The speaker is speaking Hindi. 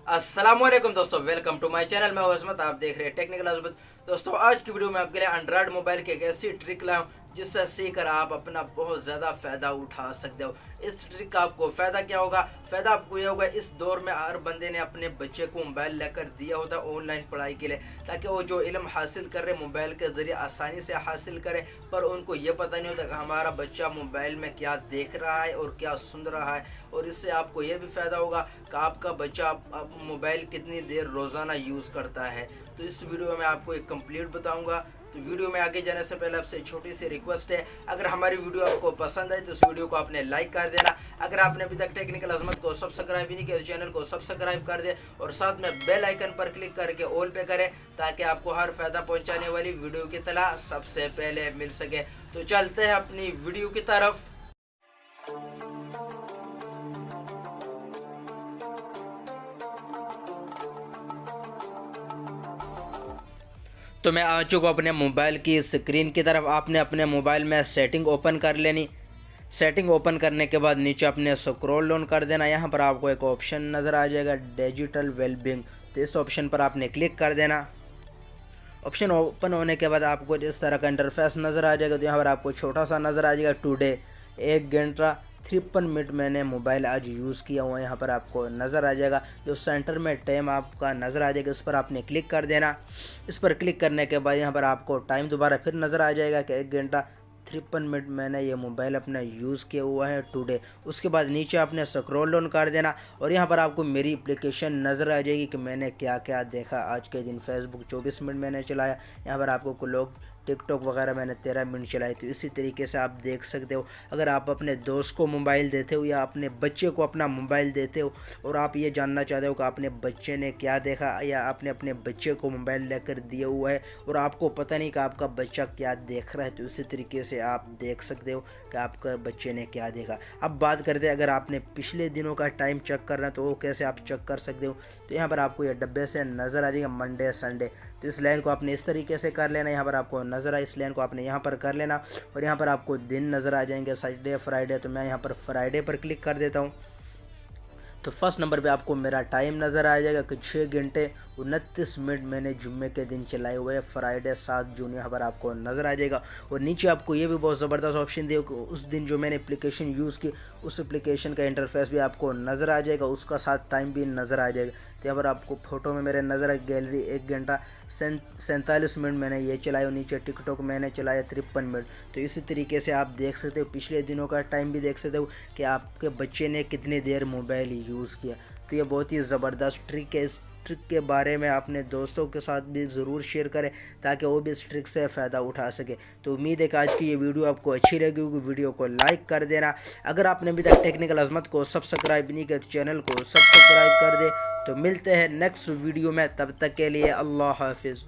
अस्सलाम वालेकुम दोस्तों, वेलकम टू माय चैनल। मैं हूं अजमत, आप देख रहे हैं टेक्निकल अजमत। दोस्तों, आज की वीडियो में आपके लिए एंड्रॉयड मोबाइल की एक ऐसी ट्रिक लाया हूं जिससे सीख कर आप अपना बहुत ज़्यादा फ़ायदा उठा सकते हो। इस ट्रिक का आपको फ़ायदा क्या होगा? फ़ायदा आपको ये होगा, इस दौर में हर बंदे ने अपने बच्चे को मोबाइल लेकर दिया होता है ऑनलाइन पढ़ाई के लिए, ताकि वो जो इल्म हासिल कर रहे मोबाइल के ज़रिए आसानी से हासिल करें। पर उनको ये पता नहीं होता कि हमारा बच्चा मोबाइल में क्या देख रहा है और क्या सुन रहा है। और इससे आपको ये भी फ़ायदा होगा कि आपका बच्चा अब मोबाइल कितनी देर रोज़ाना यूज़ करता है। तो इस वीडियो में आपको एक कंप्लीट बताऊंगा। तो वीडियो में आगे जाने से पहले आपसे छोटी सी रिक्वेस्ट है, अगर हमारी वीडियो आपको पसंद आई तो इस वीडियो को आपने लाइक कर देना। अगर आपने अभी तक टेक्निकल अजमत को सब्सक्राइब नहीं किया तो चैनल को सब्सक्राइब कर दे और साथ में बेल आइकन पर क्लिक करके ऑल पे करें, ताकि आपको हर फ़ायदा पहुंचाने वाली वीडियो की तला सबसे पहले मिल सके। तो चलते हैं अपनी वीडियो की तरफ। तो मैं आ चुका अपने मोबाइल की स्क्रीन की तरफ। आपने अपने मोबाइल में सेटिंग ओपन कर लेनी। सेटिंग ओपन करने के बाद नीचे अपने स्क्रॉल डाउन कर देना। यहाँ पर आपको एक ऑप्शन नज़र आ जाएगा, डिजिटल वेलबींग। तो इस ऑप्शन पर आपने क्लिक कर देना। ऑप्शन ओपन होने के बाद आपको इस तरह का इंटरफेस नज़र आ जाएगा। तो यहाँ पर आपको छोटा सा नज़र आ जाएगा, टुडे 1 घंटा 53 मिनट मैंने मोबाइल आज यूज़ किया हुआ, यहाँ पर आपको नज़र आ जाएगा। जो सेंटर में टाइम आपका नज़र आ जाएगा, उस पर आपने क्लिक कर देना। इस पर क्लिक करने के बाद यहाँ पर आपको टाइम दोबारा फिर नज़र आ जाएगा कि 1 घंटा 53 मिनट मैंने ये मोबाइल अपना यूज़ किया हुआ है टुडे। उसके बाद नीचे आपने स्क्रॉल डाउन कर देना और यहाँ पर आपको मेरी एप्लीकेशन नज़र आ जाएगी कि मैंने क्या क्या देखा आज के दिन। फेसबुक 24 मिनट मैंने चलाया, यहाँ पर आपको लोग टिकटॉक वगैरह मैंने 13 मिनट चलाई। तो इसी तरीके से आप देख सकते हो। अगर आप अपने दोस्त को मोबाइल देते हो या अपने बच्चे को अपना मोबाइल देते हो और आप ये जानना चाहते हो कि अपने बच्चे ने क्या देखा, या आपने अपने बच्चे को मोबाइल लेकर दिया हुआ है और आपको पता नहीं कि आपका बच्चा क्या देख रहा है, तो इसी तरीके से आप देख सकते हो कि आपका बच्चे ने क्या देखा। अब बात करते हैं, अगर आपने पिछले दिनों का टाइम चेक करना है तो वो कैसे आप चेक कर सकते हो। तो यहाँ पर आपको ये डब्बे से नज़र आ जाएगा मंडे संडे। तो इस लाइन को आपने इस तरीके से कर लेना। यहाँ पर आपको नज़र आए, इस लाइन को आपने यहाँ पर कर लेना और यहाँ पर आपको दिन नज़र आ जाएंगे, सैटरडे फ्राइडे। तो मैं यहाँ पर फ्राइडे पर क्लिक कर देता हूँ। तो फर्स्ट नंबर पे आपको मेरा टाइम नज़र आ जाएगा कि 6 घंटे 29 मिनट मैंने जुम्मे के दिन चलाए हुए हैं, फ्राइडे 7 जून, यहाँ पर आपको नज़र आ जाएगा। और नीचे आपको ये भी बहुत ज़बरदस्त ऑप्शन दिया कि उस दिन जो मैंने एप्लीकेशन यूज़ की उस एप्लीकेशन का इंटरफेस भी आपको नज़र आ जाएगा, उसका साथ टाइम भी नज़र आ जाएगा। तो यहाँ पर आपको फ़ोटो में मेरे नज़र है गैलरी 1 घंटा 47 मिनट मैंने ये चलाई और नीचे टिकटॉक मैंने चलाया 53 मिनट। तो इसी तरीके से आप देख सकते हो, पिछले दिनों का टाइम भी देख सकते हो कि आपके बच्चे ने कितनी देर मोबाइल यूज़ किया। तो ये बहुत ही ज़बरदस्त ट्रिक है। इस ट्रिक के बारे में अपने दोस्तों के साथ भी ज़रूर शेयर करें ताकि वो भी इस ट्रिक से फ़ायदा उठा सके। तो उम्मीद है कि आज की ये वीडियो आपको अच्छी लगी होगी। वीडियो को लाइक कर देना। अगर आपने अभी तक टेक्निकल अजमत को सब्सक्राइब नहीं किया तो चैनल को सब्सक्राइब कर दे। तो मिलते हैं नेक्स्ट वीडियो में, तब तक के लिए अल्लाह हाफिज़।